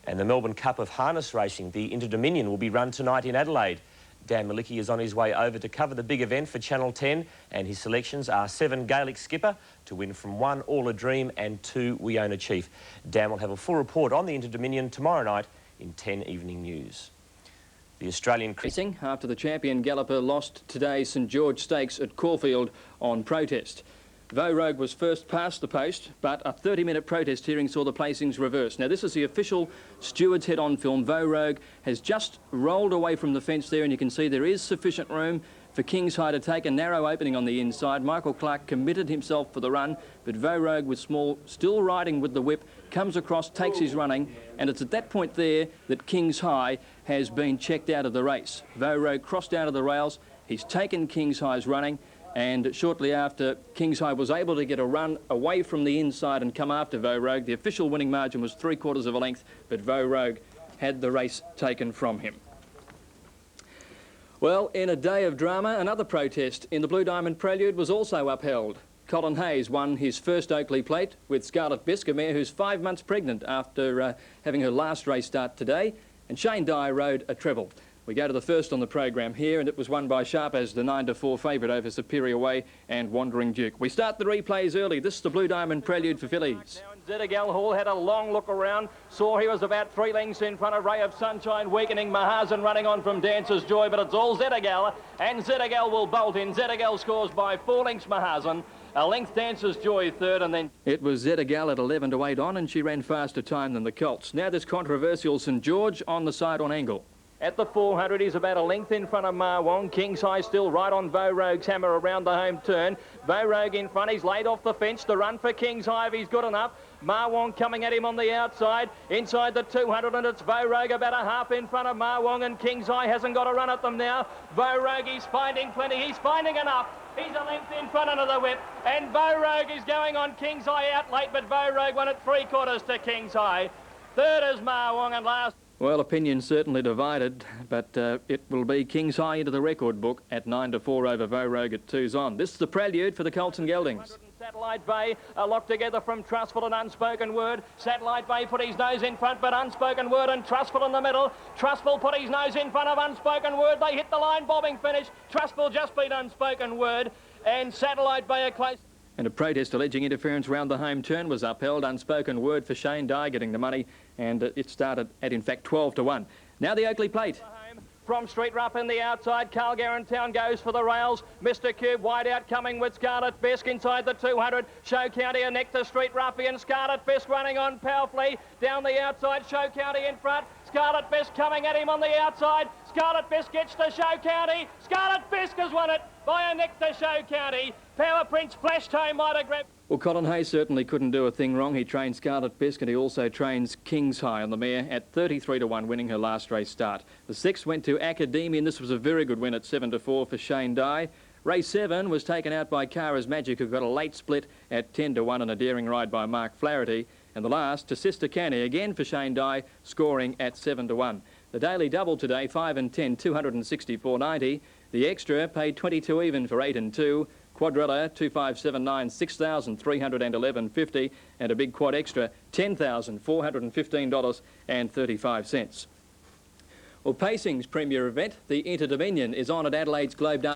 And the Melbourne Cup of Harness Racing, the Inter-Dominion, will be run tonight in Adelaide. Dan Malicki is on his way over to cover the big event for Channel 10, and his selections are 7 Gaelic Skipper to win from 1 All a Dream and 2 We Own a Chief. Dan will have a full report on the Inter-Dominion tomorrow night in 10 Evening News. The Australian racing after the champion galloper lost today's St George Stakes at Caulfield on protest. Vo Rogue was first past the post, but a 30-minute protest hearing saw the placings reversed. Now, this is the official steward's head-on film. Vo Rogue has just rolled away from the fence there, and you can see there is sufficient room for King's High to take a narrow opening on the inside. Michael Clark committed himself for the run, but Vo Rogue with Small still riding with the whip, comes across, takes his running, and it's at that point there that King's High has been checked out of the race. Vo Rogue crossed out of the rails. He's taken King's High's running, and shortly after, King's High was able to get a run away from the inside and come after Vo Rogue. The official winning margin was 3/4 of a length, but Vo Rogue had the race taken from him. Well, in a day of drama, another protest in the Blue Diamond Prelude was also upheld. Colin Hayes won his first Oakley Plate with Scarlet Bisque, a mare who's 5 months pregnant after having her last race start today, and Shane Dye rode a treble. We go to the first on the program here, and it was won by Sharp as the 9-4 favourite over Superior Way and Wandering Duke. We start the replays early. This is the Blue Diamond Prelude for fillies. Zettergell Hall had a long look around, saw he was about 3 lengths in front of Ray of Sunshine, weakening Mahazen running on from Dancer's Joy, but it's all Zettergell, and Zettergell will bolt in. Zettergell scores by 4 lengths Mahazen. A length Dancer's Joy third, and then it was Zettergell at 11-8 on, and she ran faster time than the Colts. Now this controversial St George on the side on angle. At the 400, he's about a length in front of Ma Wong. King's High still right on Vo Rogue's hammer around the home turn. Vo Rogue in front, he's laid off the fence. The run for King's High if he's good enough. Ma Wong coming at him on the outside. Inside the 200, and it's Vo Rogue about a half in front of Ma Wong, and King's High hasn't got a run at them now. Vo Rogue, he's finding plenty. He's finding enough. He's a length in front under the whip, and Vo Rogue is going on King's High out late, but Vo Rogue won at 3/4 to King's High. Third is Ma Wong, and last... Well, opinions certainly divided, but it will be King's High into the record book at 9-4 over Vo Rogue at 2's on. This is the prelude for the Colts and Geldings. Satellite Bay, a lock together from Trustful and Unspoken Word. Satellite Bay put his nose in front, but Unspoken Word and Trustful in the middle. Trustful put his nose in front of Unspoken Word. They hit the line, bobbing finish. Trustful just beat Unspoken Word, and Satellite Bay are close. And a protest alleging interference round the home turn was upheld. Unspoken Word for Shane Dye getting the money, and it started at, in fact, 12-1. Now the Oakley Plate. From Street Rough in the outside, Carl Town goes for the rails. Mr. Cube wide out coming with Scarlet Bisque inside the 200. Show County and next to Street Ruffian. Scarlet Bisque running on powerfully down the outside. Show County in front. Scarlet Bisque coming at him on the outside. Scarlet Bisque gets to Show County. Scarlet Bisque has won it by a next to Show County. Power Prince flashed home, might have grabbed. Well, Colin Hayes certainly couldn't do a thing wrong. He trained Scarlet Bisque, and he also trains King's High on the mare at 33-1, winning her last race start. The 6th went to Academy, and this was a very good win at 7-4 for Shane Dye. Race 7 was taken out by Cara's Magic, who got a late split at 10-1 and a daring ride by Mark Flaherty. And the last to Sister Canny, again for Shane Dye, scoring at 7-1. The daily double today, 5 and 10, 264.90. The extra paid 22 even for 8 and 2. Quadrilla, 2579, 6,311.50, and a big quad extra, $10,415.35. Well, Pacing's premier event, the Inter-Dominion, is on at Adelaide's Globe Dome.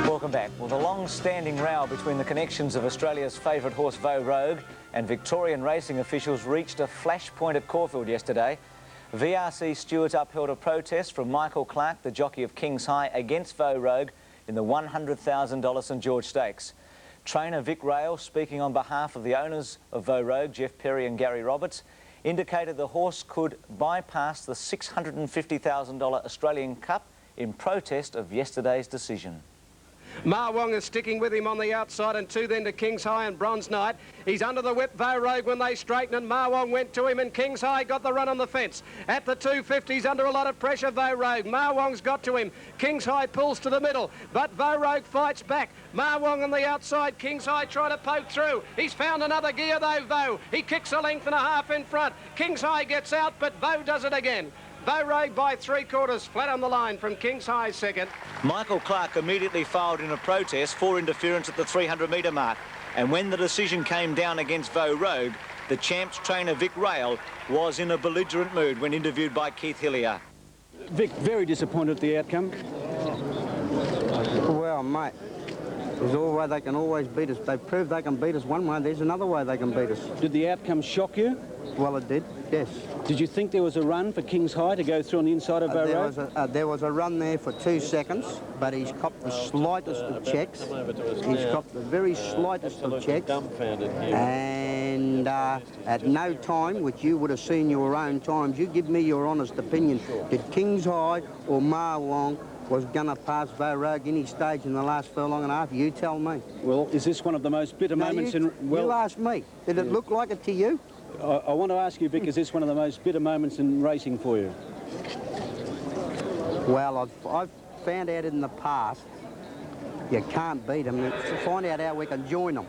Welcome back. Well, the long-standing row between the connections of Australia's favourite horse Vo Rogue and Victorian racing officials reached a flashpoint at Caulfield yesterday. VRC stewards upheld a protest from Michael Clark, the jockey of King's High, against Vo Rogue in the $100,000 St George Stakes. Trainer Vic Rail, speaking on behalf of the owners of Vo Rogue, Jeff Perry and Gary Roberts, indicated the horse could bypass the $650,000 Australian Cup in protest of yesterday's decision. Ma Wong is sticking with him on the outside, and 2 then to King's High and Bronze Knight. He's under the whip, Vo Rogue, when they straighten, and Ma Wong went to him, and King's High got the run on the fence. At the 250s, under a lot of pressure, Vo Rogue. Ma Wong's got to him. King's High pulls to the middle, but Vo Rogue fights back. Ma Wong on the outside. King's High trying to poke through. He's found another gear though, Vo. He kicks a length and a half in front. King's High gets out, but Vo does it again. Vo Rogue by 3/4, flat on the line from King's High second. Michael Clark immediately filed in a protest for interference at the 300-metre mark. And when the decision came down against Vo Rogue, the champ's trainer Vic Rail was in a belligerent mood when interviewed by Keith Hillier. Vic, very disappointed at the outcome. Well, mate, there's all way they can always beat us. They proved they can beat us one way, there's another way they can beat us. Did the outcome shock you? Well, it did, yes. Did you think there was a run for Kings High to go through on the inside of Vow Road? There was a run there for 2 seconds, but he's copped the slightest of checks. He's copped the very slightest of checks. And at no time, which you would have seen your own times, you give me your honest opinion, did Kings High or Ma Wong was going to pass Vow Rogue any stage in the last furlong and a half? You tell me. Well, is this one of the most bitter moments in... Well, you ask me. Did it look like it to you? I want to ask you, Vic, is this one of the most bitter moments in racing for you? Well, I've found out in the past you can't beat them. Find out how we can join them.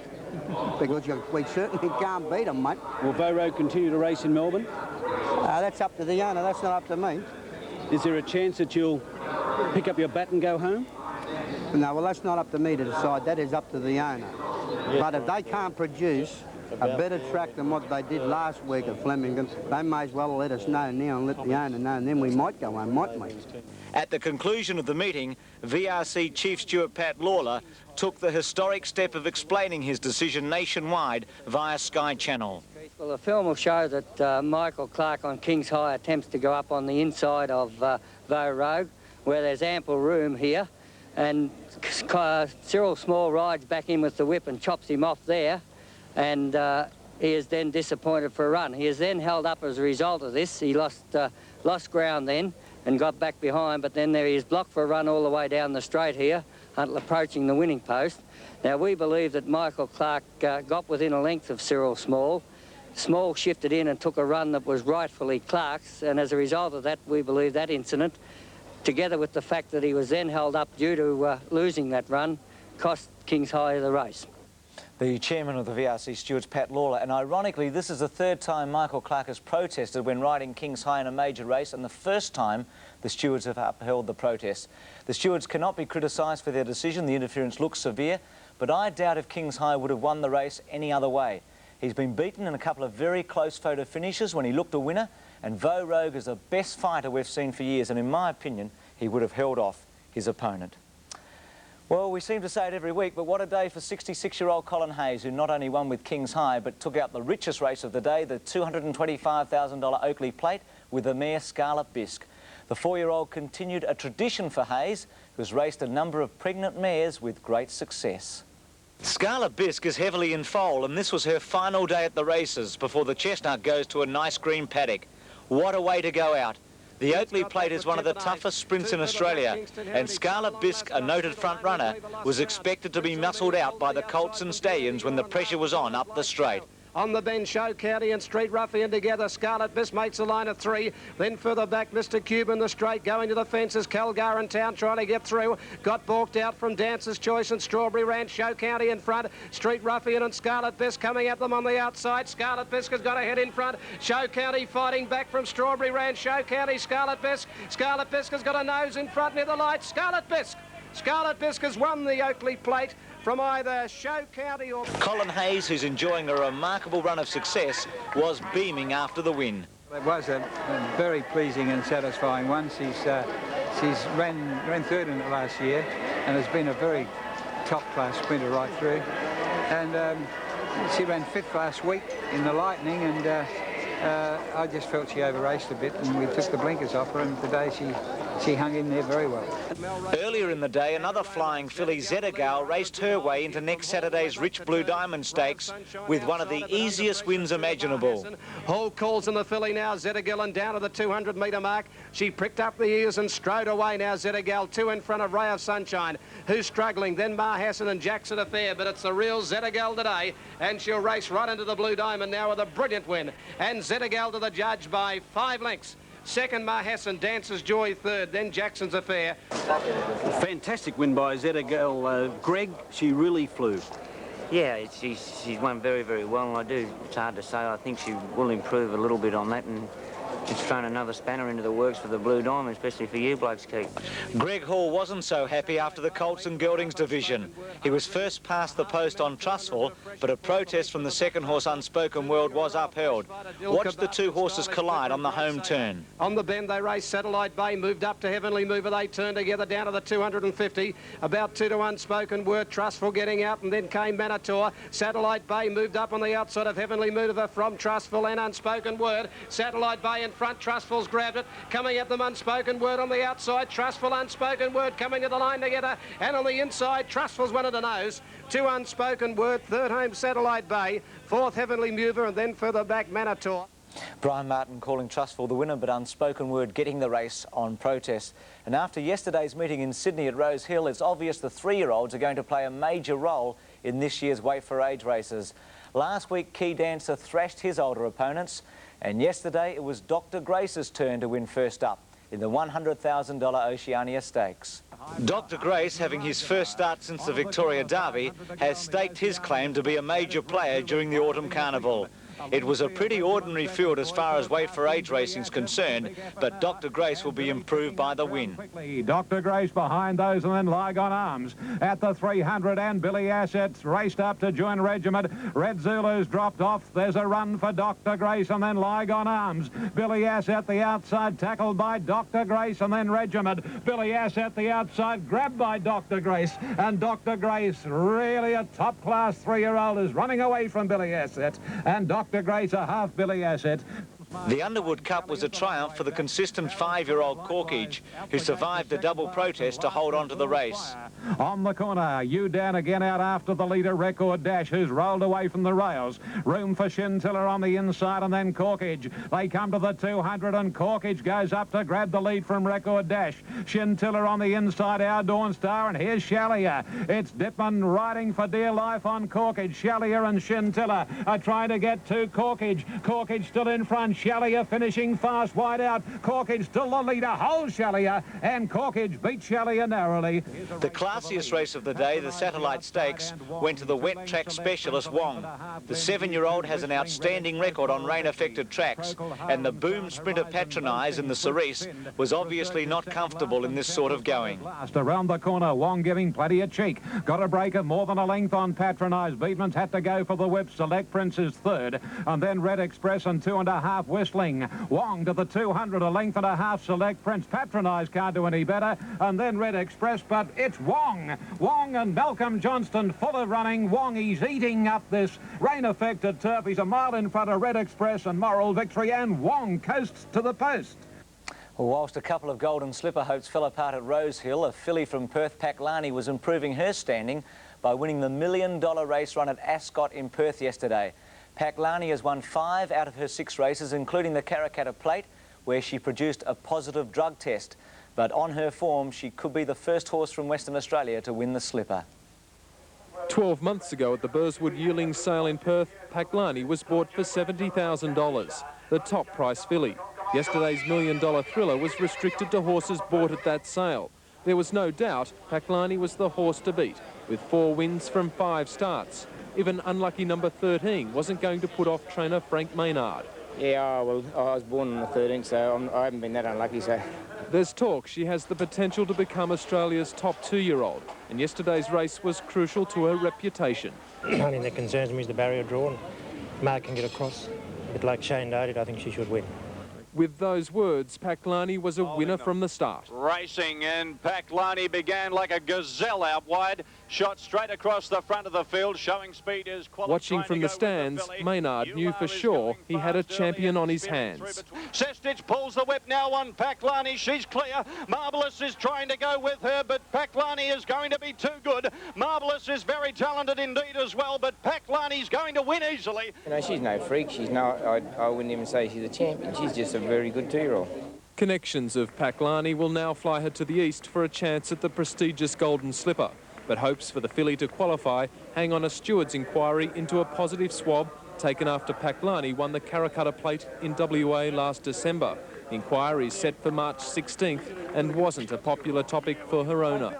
Because we certainly can't beat them, mate. Will Vow Rogue continue to race in Melbourne? That's up to the owner. That's not up to me. Is there a chance that you'll pick up your bat and go home? No, well, that's not up to me to decide. That is up to the owner. But if they can't produce a better track than what they did last week at Flemington, they may as well let us know now and let the owner know, and then we might go home, mightn't we? At the conclusion of the meeting, VRC Chief Steward Pat Lawler took the historic step of explaining his decision nationwide via Sky Channel. Well, the film will show that Michael Clark on Kings High attempts to go up on the inside of Vow Rogue, where there's ample room here, and Cyril Small rides back in with the whip and chops him off there, and he is then disappointed for a run. He is then held up as a result of this. He lost ground then and got back behind, but then there he is blocked for a run all the way down the straight here until approaching the winning post. Now, we believe that Michael Clark got within a length of Cyril Small. Small shifted in and took a run that was rightfully Clark's, and as a result of that, we believe that incident, together with the fact that he was then held up due to losing that run, cost Kings High the race. The chairman of the VRC Stewards, Pat Lawler, and ironically, this is the 3rd time Michael Clark has protested when riding Kings High in a major race, and the 1st time the stewards have upheld the protest. The stewards cannot be criticised for their decision. The interference looks severe, but I doubt if Kings High would have won the race any other way. He's been beaten in a couple of very close photo finishes when he looked a winner, and Vow Rogue is the best fighter we've seen for years, and in my opinion, he would have held off his opponent. Well, we seem to say it every week, but what a day for 66-year-old Colin Hayes, who not only won with Kings High, but took out the richest race of the day, the $225,000 Oakley Plate, with the mare Scarlet Bisque. The 4-year-old continued a tradition for Hayes, who has raced a number of pregnant mares with great success. Scarlet Bisque is heavily in foal, and this was her final day at the races before the chestnut goes to a nice green paddock. What a way to go out. The Oakley Plate is one of the toughest sprints in Australia, and Scarlet Bisque, a noted front runner, was expected to be muscled out by the colts and stallions when the pressure was on up the straight. On the bend, Show County and Street Ruffian together. Scarlet Bisque makes a line of 3. Then further back, Mr. Cube in the straight, going to the fences. Calgar and Town trying to get through. Got balked out from Dancer's Choice and Strawberry Ranch. Show County in front. Street Ruffian and Scarlet Bisque coming at them on the outside. Scarlet Bisque has got a head in front. Show County fighting back from Strawberry Ranch. Show County, Scarlet Bisque. Scarlet Bisque has got a nose in front near the light. Scarlet Bisque. Scarlet Bisque has won the Oakley Plate from either Show County or... Colin Hayes, who's enjoying a remarkable run of success, was beaming after the win. It was a very pleasing and satisfying one. She's ran 3rd in it last year and has been a very top-class sprinter right through. And she ran 5th last week in the Lightning, and I just felt she over-raced a bit, and we took the blinkers off her, and today she hung in there very well. Earlier in the day, another flying filly, Zettergal, raced her way into next Saturday's Rich Blue Diamond Stakes with one of the easiest wins imaginable. Hall calls in the filly now, Zettergal, and down to the 200-metre mark. She pricked up the ears and strode away now, Zettergal, 2 in front of Ray of Sunshine, who's struggling. Then Mar Hassan and Jackson Affair, but it's the real Zettergal today, and she'll race right into the Blue Diamond now with a brilliant win. And Zettergal to the judge by 5 lengths. Second, Mar Hassan, Dancer's Joy 3rd, then Jackson's Affair. Fantastic win by Zettergal. Greg, she really flew. Yeah, she's won very, very well, and it's hard to say. I think she will improve a little bit on that, and it's thrown another spanner into the works for the Blue Diamond, especially for you blokes, Keith. Greg Hall wasn't so happy after the Colts and Geldings division. He was first past the post on Trustful, but a protest from the second horse Unspoken World was upheld. Watch the two horses collide on the home turn. On the bend they raced. Satellite Bay moved up to Heavenly Mover. They turned together down to the 250. About 2 to Unspoken Word. Trustful getting out, and then came Manitou. Satellite Bay moved up on the outside of Heavenly Mover from Trustful and Unspoken Word. Satellite Bay in front. Trustful's grabbed it. Coming at them, Unspoken Word on the outside. Trustful, Unspoken Word coming to the line together. And on the inside, Trustful's one of the nose. 2 Unspoken Word. Third home Satellite Bay. Fourth Heavenly Mover, and then further back Manitou. Brian Martin calling Trustful the winner, but Unspoken Word getting the race on protest. And after yesterday's meeting in Sydney at Rose Hill, it's obvious the 3-year-olds are going to play a major role in this year's Weight for Age races. Last week, Key Dancer thrashed his older opponents, and yesterday it was Dr. Grace's turn to win first up in the $100,000 Oceania Stakes. Dr. Grace, having his first start since the Victoria Derby, has staked his claim to be a major player during the Autumn Carnival. It was a pretty ordinary field as far as Weight for Age racing is concerned, but Dr. Grace will be improved by the win. Dr. Grace behind those, and then Lygon Arms at the 300, and Billy Assets raced up to join Regiment. Red Zulu's dropped off. There's a run for Dr. Grace, and then Lygon Arms. Billy Asset the outside, tackled by Dr. Grace, and then Regiment. Billy Asset the outside, grabbed by Dr. Grace, and Dr. Grace, really a top-class 3-year-old, is running away from Billy Asset, and Dr. Grace a half Billy Asset. The Underwood Cup was a triumph for the consistent 5-year-old Corkage, who survived the double protest to hold on to the race. On the corner, you down again out after the leader, Record Dash, who's rolled away from the rails. Room for Shintiller on the inside, and then Corkage. They come to the 200, and Corkage goes up to grab the lead from Record Dash. Shintiller on the inside, our Dawn Star, and here's Shallier. It's Dipman riding for dear life on Corkage. Shallier and Shintiller are trying to get to Corkage. Corkage still in front. Shallier finishing fast wide out. Corkage still the leader. Holds Shallier, and Corkage beat Shallier narrowly. The classiest race of the day, the Satellite Stakes, went to the wet track specialist Wong. The 7-year-old has an outstanding record on rain-affected tracks, and the boom sprinter Patronise in the Cerise was obviously not comfortable in this sort of going. Last around the corner, Wong giving plenty of cheek. Got a break of more than a length on Patronise. Beatman's had to go for the whip. Select Prince is third, and then Red Express and 2.5 Whistling. Wong to the 200, a length and a half. Select Prince. Patronise can't do any better, and then Red Express, but it's Wong. Wong and Malcolm Johnston full of running. Wong, he's eating up this rain-affected turf. He's a mile in front of Red Express and Moral Victory, and Wong coasts to the post. Well, whilst a couple of Golden Slipper hopes fell apart at Rose Hill, a filly from Perth, Paklani, was improving her standing by winning the $1 million race run at Ascot in Perth yesterday. Paklani has won 5 out of her 6 races, including the Karrakatta Plate, where she produced a positive drug test. But on her form, she could be the first horse from Western Australia to win the Slipper. 12 months ago at the Burswood Yearling sale in Perth, Paklani was bought for $70,000, the top price filly. Yesterday's $1 million thriller was restricted to horses bought at that sale. There was no doubt Paklani was the horse to beat, with 4 wins from 5 starts. Even unlucky number 13 wasn't going to put off trainer Frank Maynard. Yeah, well, I was born on the 13th, so I haven't been that unlucky, so... There's talk she has the potential to become Australia's top 2-year-old, and yesterday's race was crucial to her reputation. The only thing that concerns me is the barrier draw. Mark can get across. A bit like Shane did, I think she should win. With those words, Paklani was a winner from the start. Racing, and Paklani began like a gazelle out wide, shot straight across the front of the field, showing speed is quality. Watching from the stands, Maynard knew for sure he had a champion on his hands. Sestich pulls the whip now on Paklani. She's clear. Marvellous is trying to go with her, but Paklani is going to be too good. Marvellous is very talented indeed as well, but Paklani's going to win easily. You know, she's no freak. She's no... I wouldn't even say she's a champion. She's just a very good 2-year-old. Connections of Paklani will now fly her to the east for a chance at the prestigious Golden Slipper, but hopes for the filly to qualify hang on a steward's inquiry into a positive swab taken after Paklani won the Karrakatta Plate in WA last December. Inquiry set for March 16th and wasn't a popular topic for her owner.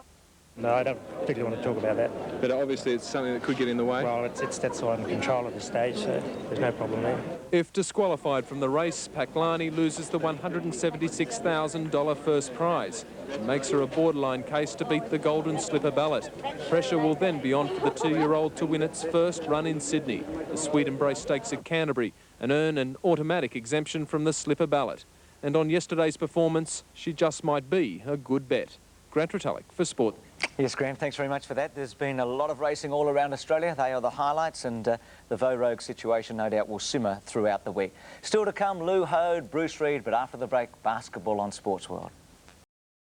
No, I don't particularly want to talk about that. But obviously it's something that could get in the way. Well, it's that's all under control at this stage, so there's no problem there. If disqualified from the race, Paklani loses the $176,000 first prize. It makes her a borderline case to beat the Golden Slipper ballot. Pressure will then be on for the 2-year-old to win its first run in Sydney, the Sweet Embrace Stakes at Canterbury, and earn an automatic exemption from the Slipper ballot. And on yesterday's performance, she just might be a good bet. Grant Retallick for Sport. Yes, Graham, thanks very much for that. There's been a lot of racing all around Australia. They are the highlights, and the Vo Rogue situation, no doubt, will simmer throughout the week. Still to come, Lou Hode, Bruce Reid, but after the break, basketball on Sports World.